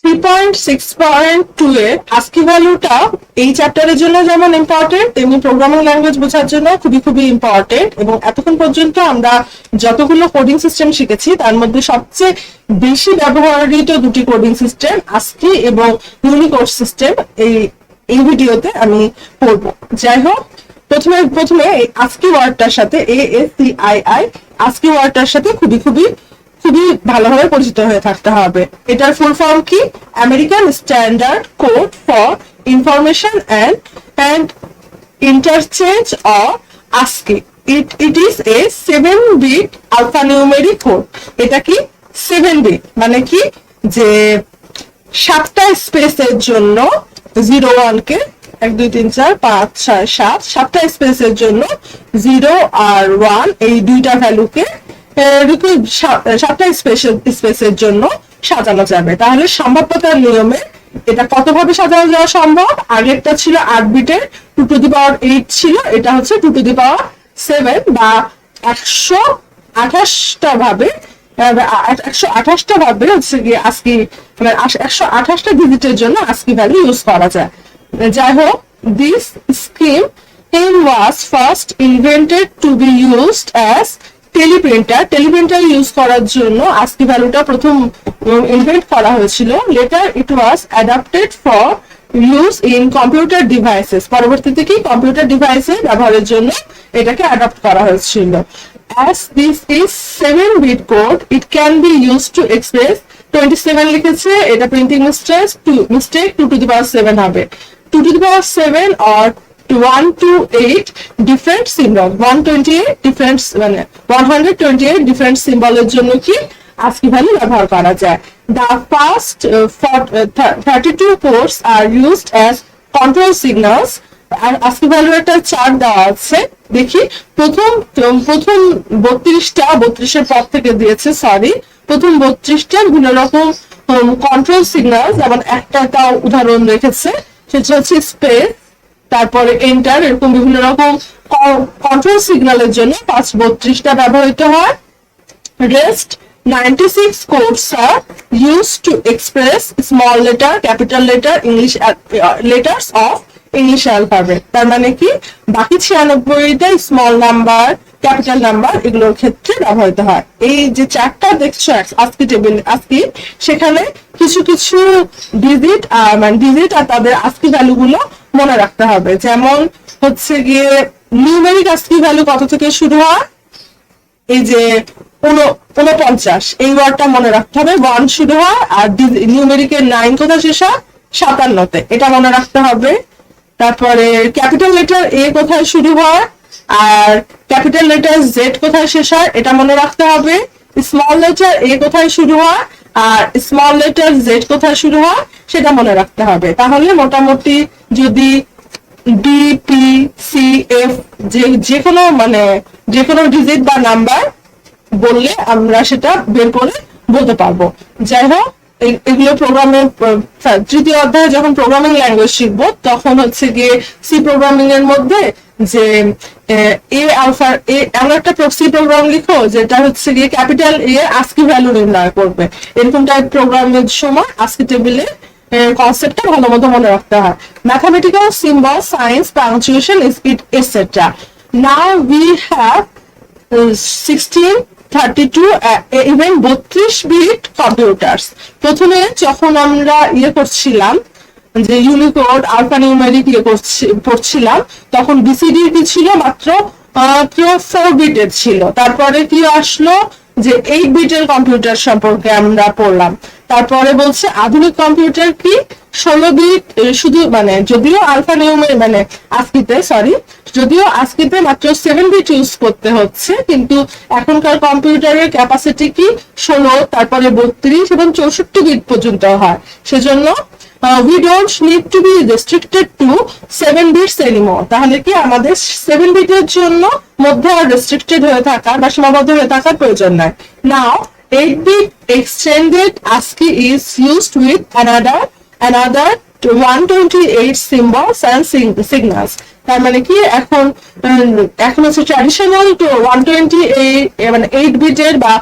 3.6.2 এর আস্কি ভ্যালুটা এই চ্যাপ্টারের জন্য যেমন ইম্পর্টেন্ট তেমনি প্রোগ্রামিং ল্যাঙ্গুয়েজ বোঝার জন্য খুবই খুবই ইম্পর্টেন্ট। এবং এতক্ষণ পর্যন্ত আমরা যতগুলো কোডিং সিস্টেম শিখেছি তার মধ্যে সবচেয়ে বেশি ব্যবহৃত দুটি কোডিং সিস্টেম আস্কি এবং ইউনিকোড সিস্টেম এই ভিডিওতে আমি পড়বো। যাই হোক, প্রথমে এই আস্কি ওয়ার্ডটার সাথে ASCII আস্কি ওয়ার্ডটার সাথে খুবই ভালোভাবে পরিচিত হয়ে থাকতে হবে। এটার ফুল ফর্ম কি? American standard code for information and interchange or ASCII. It is a 7-bit alphanumeric code. এটা কি 7-bit মানে কি যে 7টা স্পেসের জন্য 0-1 কে 1 2 3 4 5 6 7 7টা স্পেসের জন্য 0 আর 1 এই দুইটা ভ্যালুকে 7টা স্পেসের জন্য সাজানো যাবে। তাহলে সম্ভাব্যতার নিয়মে এটা কতভাবে সাজানো যাওয়া সম্ভব? আগেরটা ছিল 8 বিটের 2 টু দি পাওয়ার 8 ছিল, এটা হচ্ছে 2 টু দি পাওয়ার 7 বা 128টা ভাবে 128টা ভাবে হচ্ছে কি আস্কি মানে 128টা ডিজিটের জন্য আস্কি ভ্যালু ইউজ করা যায়। যাই হোক, this scheme was first invented to be used as teleprinter use করার জন্য আস্কি ভ্যালুটা প্রথম ইনভেন্ট করা হয়েছিল। Later it was adapted for use in computer devices. পরবর্তীতে কি কম্পিউটার ডিভাইসে ব্যবহারের জন্য এটাকে অ্যাডাপ্ট করা হয়েছিল। As this is 7-bit code, it can be used to express 27 লিখেছে, এটা printing mistake 2 to the power 7 হবে। 2 to the power 7 or 1 to 8 different symbol 128 different মানে 128 different সিম্বলের জন্য কি আস্কি ভ্যালু ব্যবহার করা যায়। The first 32 ports are used as control signals। R ASCII value একটা চার্ট দেওয়া আছে, দেখি প্রথম 32এর পর থেকে দিয়েছে, সরি প্রথম 32টা বিভিন্ন রকম কন্ট্রোল সিগন্যাল, যেমন একটা উদাহরণ রেখেছে সেটা হচ্ছে স্পেস, তারপরে এন্টার, এরকম বিভিন্ন রকম কন্ট্রোল সিগন্যালের জন্য 32টা ব্যবহৃত হয়। Rest 96 codes are used to express small letter, capital letter, English letters of English alphabet। তার মানে কি বাকি 96টা স্মল নাম্বার, ক্যাপিটাল নাম্বার এগুলোর ক্ষেত্রে ব্যবহৃত হয়। এই যে চারটা দেখছো আস্কি টেবিল আস্কি, সেখানে কিছু ডিজিট আর তাদের আস্কি ভ্যালু গুলো মনে রাখতে হবে। যেমন হচ্ছে গিয়ে নিউমেরিক আস্কি ভ্যালু কত থেকে শুরু হয়? এই যে 49, এই ওয়ার্ডটা মনে রাখতে হবে, 1 শুরু হয়। আর নিউমেরিকের 9 কোথায় শেষ হয়? 57-তে, এটা মনে রাখতে হবে। তারপরে ক্যাপিটাল লেটার এ কোথায় শুরু হয় আর ক্যাপিটাল লেটার জেড কোথায় শেষ হয় এটা মনে রাখতে হবে। স্মল লেটার এ কোথায় শুরু হয় আর স্মল লেটার জেড কোথায় শুরু হয় সেটা মনে রাখতে হবে। তাহলে মোটামুটি যদি ডি পি সি এফ যে কোনো ডিজিট বা নাম্বার বললে আমরা সেটা বের করে বলতে পারবো। যাই হোক, এগুলো প্রোগ্রামের তৃতীয় অধ্যায়ে যখন প্রোগ্রামিং ল্যাঙ্গুয়েজ শিখবো তখন হচ্ছে গিয়ে সি প্রোগ্রামিং এর মধ্যে যে এমন একটা সি প্রোগ্রাম লিখো যেটা হচ্ছে গিয়ে ক্যাপিটাল এ আস্কি ভ্যালু নির্ণয় করবে, এরকম টাইপ প্রোগ্রামের সময় আস্কি টেবিলে কনসেপ্টটা ভালো মতো মনে রাখতে হয়। Mathematical symbol, science, punctuation, etcetera. Now we have 32 even 32-bit computers. প্রথমে যখন আমরা করছিলাম যে ইউনিকোড আলফানিউমেরিক পড়ছিলাম তখন বিসিডি কি ছিল? মাত্র 4 বিটের ছিল। তারপরে কি আসলো যে 8 বিটের কম্পিউটার সম্পর্কে আমরা পড়লাম। তারপরে বলছে আধুনিক কম্পিউটার কি 16 বিট, শুধু যদিও যদিও আস্কিতে মাত্র 7 বিট ইউজ করতে হচ্ছে, কিন্তু এখনকার কম্পিউটারের ক্যাপাসিটি কি 16, তারপরে 32 এবং 64 বিট পর্যন্ত হয়। সেজন্য we don't need to be restricted to 7 bits anymore। তাহলে কি আমাদের 7 বিটের জন্য মধ্যে আর রেস্ট্রিক্টেড হয়ে থাকার বা সীমাবদ্ধ হয়ে থাকার প্রয়োজন নাই। Now 8-bit extended ASCII is used with another 128 symbols and signals। তার মানে কি এখন হচ্ছে ট্র্যাডিশনাল 8 বিটের বা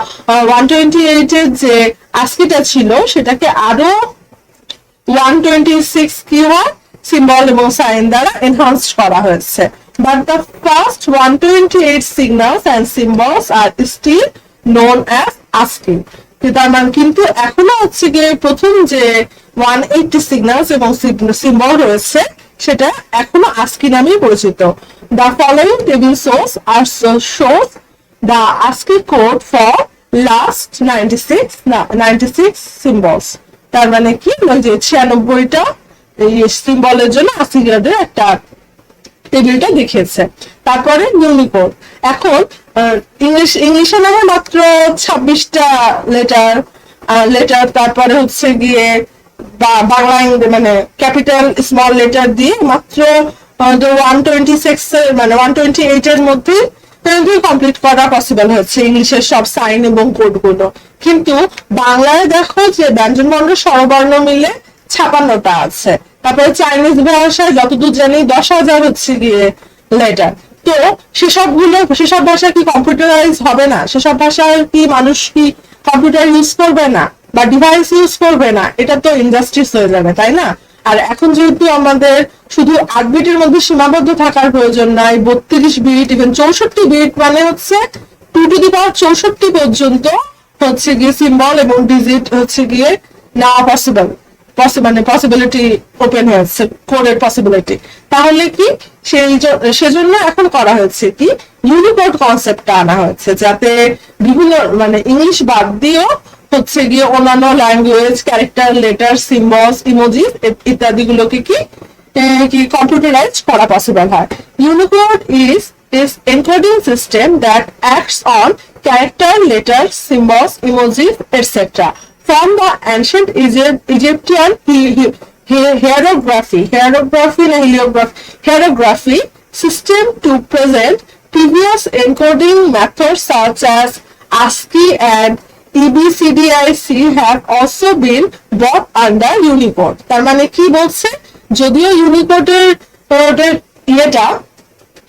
128 এর যে আস্কিটা ছিল সেটাকে আরো 126 কি হয়, সিম্বল এবং সাইন দ্বারা এনহান্স করা হয়েছে। But the first 128 signals and symbols are still known as ASCII। তার মানে কিন্তু এখনো হচ্ছে গিয়ে প্রথম যে 180 সিগন্যালস এবং সিম্বল রয়েছে সেটা এখনো ASCII নামেই পরিচিত। The following table shows the ASCII code for last 96 symbols। তার মানে কি, ওই যে 96টা সিম্বলের জন্য ASCII কোডের একটা টেবিলটা দেখিয়েছে। তারপরে ইউনিকোড। এখন ইংলিশে নামে মাত্র 26টা লেটার, তারপরে হচ্ছে গিয়ে বাংলা মানে ক্যাপিটাল স্মল লেটার দিয়ে মাত্র 126 মানে 128 এর মধ্যে কমপ্লিট করা পসিবল হচ্ছে ইংলিশের সব সাইন এবং কোড গুলো। কিন্তু বাংলায় দেখো যে ব্যঞ্জন বর্ণ স্বরবর্ণ মিলে 56টা আছে। তারপরে চাইনিজ ভাষায় যতদূর জানি 10,000 হচ্ছে গিয়ে লেটার। তো সেসব ভাষা কি কম্পিউটারাইজ হবে না? সেসব ভাষায় কি মানুষ কি কম্পিউটার ইউজ করবে না বা ডিভাইস ইউজ করবে না? এটা তো ইন্ডাস্ট্রিজ হয়ে যাবে, তাই না? আর এখন যেহেতু আমাদের শুধু 8 বিটের মধ্যে সীমাবদ্ধ থাকার প্রয়োজন নাই, 32 বিট ইভেন 64 বিট মানে হচ্ছে 2 টু দি পাওয়ার 64 পর্যন্ত হচ্ছে গিয়ে সিম্বল এবং ডিজিট হচ্ছে গিয়ে নেওয়া মানে পসিবিলিটি ওপেন হয়েছে, কোডের পসিবিলিটি। তাহলে কি সেজন্য এখন করা হয়েছে কি, ইউনিকোড কনসেপ্টটা আনা হয়েছে, যাতে বিভিন্ন মানে ইংলিশ বাদ দিয়েও হচ্ছে গিয়ে অন্যান্য language, character, letter, symbols, emoji ইত্যাদি গুলোকে কি কম্পিউটারাইজ করা পসিবল হয়। Unicode is encoding system that acts on character, letters, symbols, emojis, etc. from the ancient Egyptian hieroglyphy system to present previous encoding methods such as ASCII and EBCDIC have also been brought under Unicode। তার মানে কি বলছে, যদিও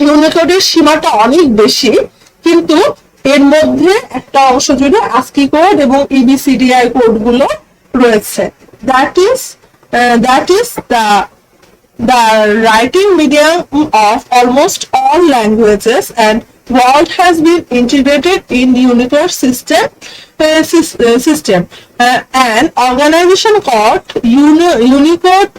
ইউনিকোডের সীমাটা অনেক বেশি, কিন্তু এর মধ্যে একটা অংশ জুড়ে ASCII কোড এবং EBCDI কোড গুলো রয়েছে। that is the writing medium of almost all languages and world has been integrated in Unicode system. An organization called Unicode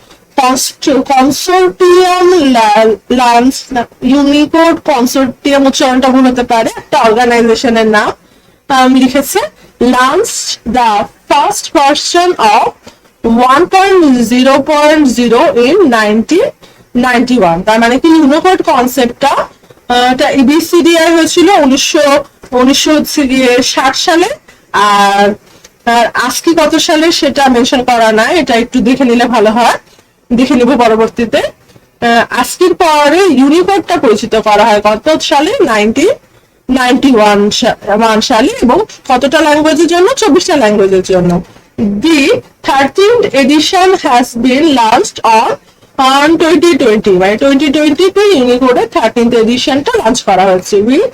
Unicode Consortium উচ্চারণটা ভুল হতে পারে, একটা অর্গানাইজেশনের নাম লিখেছে, launched the first version of 1.0.0 in 1991। তার মানে কি ইউনিকোড কনসেপ্টটা EBCDI হয়েছিল 1960 সালে, আর ASCII কত সালে সেটা মেনশন করা নাই, এটা একটু দেখে নিলে ভালো হয়, দেখে নিব পরবর্তীতে। ASCIIর পরে ইউনিকোডটা পরিচিত করা হয় কত সালে, 1991 সালে, এবং কতটা ল্যাঙ্গুয়েজের জন্য, 24টা ল্যাঙ্গুয়েজের জন্য। The 13th edition has been launched on 2020, মানে 2020 তে ইউনিকোডের 13th এডিশনটা লঞ্চ করা হয়েছে with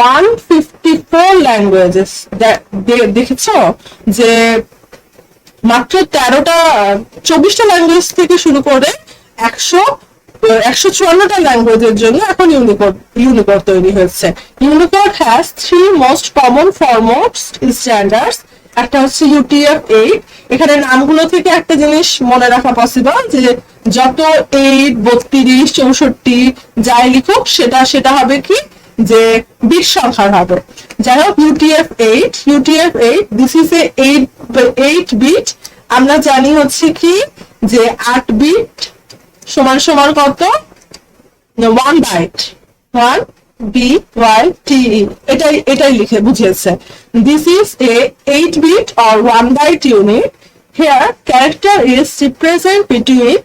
154 ল্যাঙ্গুয়েজেস। দেখেছো যে মাত্র 24টা ল্যাঙ্গুয়েজ থেকে শুরু করে 154টা ল্যাঙ্গুয়েজের জন্য এখন ইউনিকোড তৈরি হয়েছে। Unicode has 3 most common formats standards. একটা হচ্ছে UTF-8। এখানে নামগুলো থেকে একটা জিনিস মনে রাখা পসিবল, যে যত 8, 32, 64 যাই লিখুক সেটা হবে কি, যে বিট সংখ্যার হবে। যাই হোক, UTF-8 this is a 8 bit. আমরা জানি হচ্ছে কি যে 8 বিট সমান কত, 1 বাইট, 1 BYTE, এটাই লিখে বুঝিয়েছে। This is a 8 bit or 1 byte unit. Here character is represented between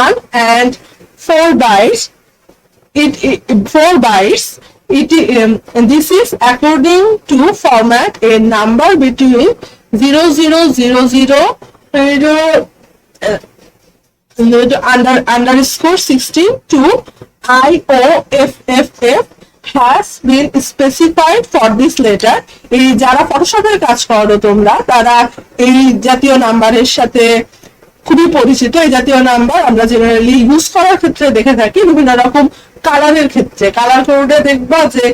1 and 4 bytes. This is according to format a number between 0000_16 to IOFFF has been specified for this letter. যারা ফটোশপের কাজ করো তোমরা, তারা এই জাতীয় নাম্বারের সাথে খুবই পরিচিত এই জাতীয় নাম্বার। আমরা জেনারেলি ইউজ করার ক্ষেত্রে দেখে থাকি বিভিন্ন রকম কালারের ক্ষেত্রে। কালার কোডে দেখবা যে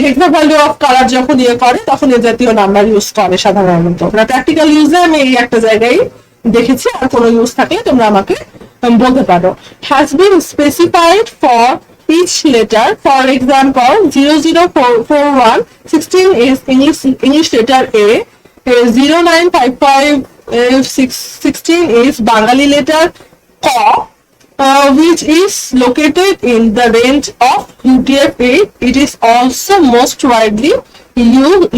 হেক্সা ভ্যালু অফ কালার যখন ইয়ে করে তখন এই জাতীয় নাম্বার ইউজ করে সাধারণত। আমরা প্র্যাকটিক্যাল ইউজে আমি এই একটা জায়গায় দেখেছি, আর কোনো ইউজ থাকলে তোমরা আমাকে বলতে পারো। Has been specified for each letter. For example, 00441 16 is English letter A. 0955 16 is Bengali letter K, which is located in the range of UTF-8. It is also most widely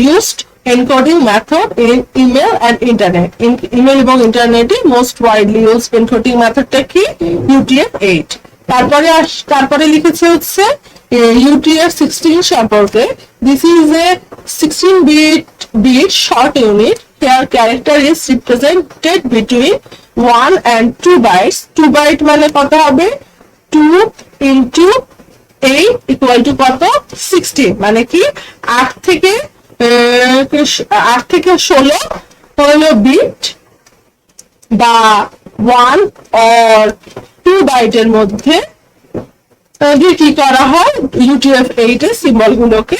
used encoding method in email and internet. In email এবং ইন্টারনেটে most widely used encoding মেথডটা কি? UTF-8। তারপরে লিখেছে হচ্ছে UTF-16 সম্পর্কে। This is a 16-bit short unit. Here character is represented between 1 and 2 bytes. 2 byte মানে কত হবে? 2 into 8 equal to কত? 16। মানে কি 8 থেকে 16 হলো বিট, বা 1 or 2 বাইটের মধ্যে কি করা হয়? UTF-8 এর সিম্বল গুলোকে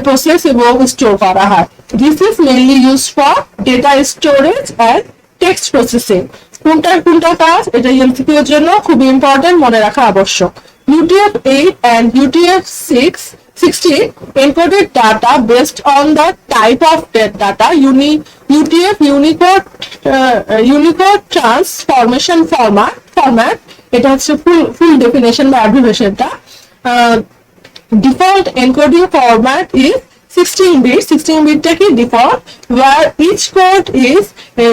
প্রসেস এবং স্টোর করা হয়। This is mainly used for data storage and text processing. কোনটা কাজ? এটা এমসিকিউ এর জন্য খুব ইম্পর্টেন্ট, মনে রাখা আবশ্যক। UTF-8 and UTF-16 encoded data based on the type of data. UTF Unicode Transformation Format এটা হচ্ছে ফুল ডেফিনেশন বা অ্যাব্রিভিয়েশনটা। Default encoding format is 16-bit. 16-bitটা কি? Default, where each code is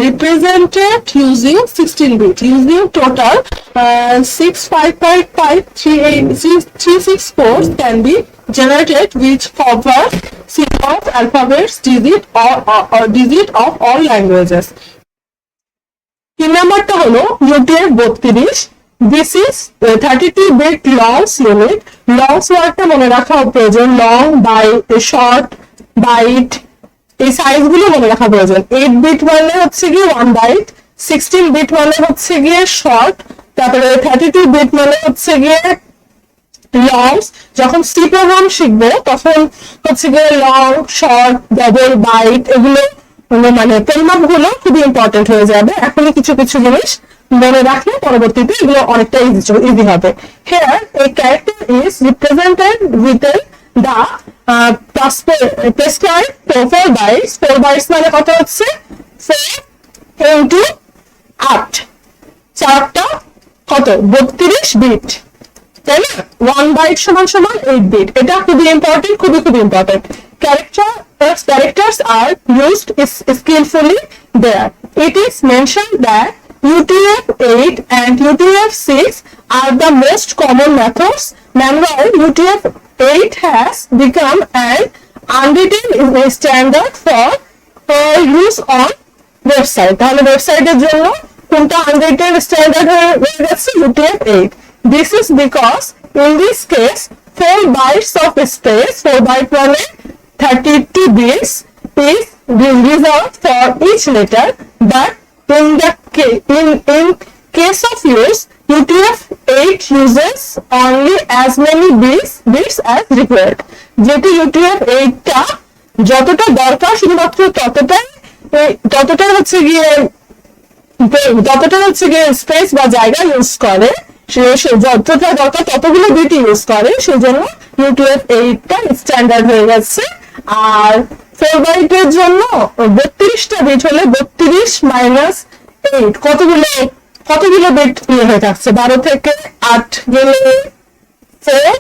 represented using 16-bit. Using total 6555386 codes can be generated which cover symbols, alphabets, digit of all languages. তিন নাম্বারটা হলো UTF-32। This is 32-bit longs unit. Longs ওয়ার্ডটা মনে রাখা প্রয়োজন। Long, byte, short, byte, এই size গুলো মনে রাখা প্রয়োজন। 8-bit মানে হচ্ছে গিয়ে 1 বাইট, 16-bit মানে হচ্ছে গিয়ে শর্ট, তারপরে 32-bit মানে হচ্ছে গিয়ে লংস। যখন সি প্রোগ্রাম শিখবো তখন হচ্ছে গিয়ে লং, শর্ট, ডাবল, বাইট এগুলো মানে পরিমাপ গুলো খুবই ইম্পর্টেন্ট হয়ে যাবে। এখনই কিছু জিনিস মনে রাখলে পরবর্তীতে এগুলো অনেকটা ইজি হবে। Here a character is represented within the prescribed 4 bytes. 4 bytes মানে কত হচ্ছে? 4 into 8, 4টা কত? 32 বিট, তাই না? 1 বাইট সমান 8 বিট। এটা খুবই ইম্পর্টেন্ট, খুবই important. Characters are used skillfully there. It is mentioned that UTF-8 and UTF-6 are the most common methods. Meanwhile, UTF-8 has become an unwritten standard for use on website. তাহলে ওয়েবসাইটের জন্য কোনটা unwritten standard হয়ে গেছে? UTF-8. This is because in this case 4 bytes of space, 4 byte মানে 32 bits is reserved for each letter, but in case of use, UTF-8 uses only as many bits as required. যেটি UTF-8টা যতটা দরকার শুধুমাত্র ততটাই হচ্ছে গিয়ে স্পেস বা জায়গা ইউজ করে। যতটা দরকার ততগুলো বিট ইউজ করে, সেজন্য UTF-8টা স্ট্যান্ডার্ড হয়ে গেছে। আর 4 বাইটের জন্য 32টা বিট হলে 32 মাইনাস 8 কতগুলো বিট হয়ে থাকছে? 12 থেকে 8 গেলে 4,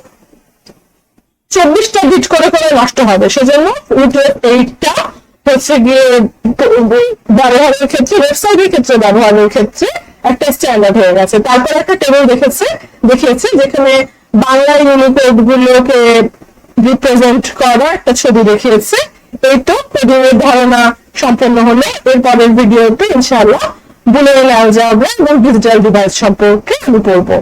24টা বিট করে নষ্ট হবে। সেজন্য UTF-8টা হচ্ছে গিয়ে ব্যবহারের ক্ষেত্রে, ওয়েবসাইটের ক্ষেত্রে ব্যবহারের ক্ষেত্রে একটা স্ট্যান্ডার্ড হয়ে গেছে। তারপর একটা টেবিল দেখিয়েছে যেখানে বাংলা ইউনিকোড গুলোকে রিপ্রেজেন্ট করা একটা ছবি দেখিয়েছে। এই তো কোডিংয়ের ধারণা সম্পন্ন হলে এরপরের ভিডিওতে ইনশাআল্লাহ বুলিয়ান অ্যালজেব্রা এবং ডিজিটাল ডিভাইস সম্পর্কে আমি পড়বো।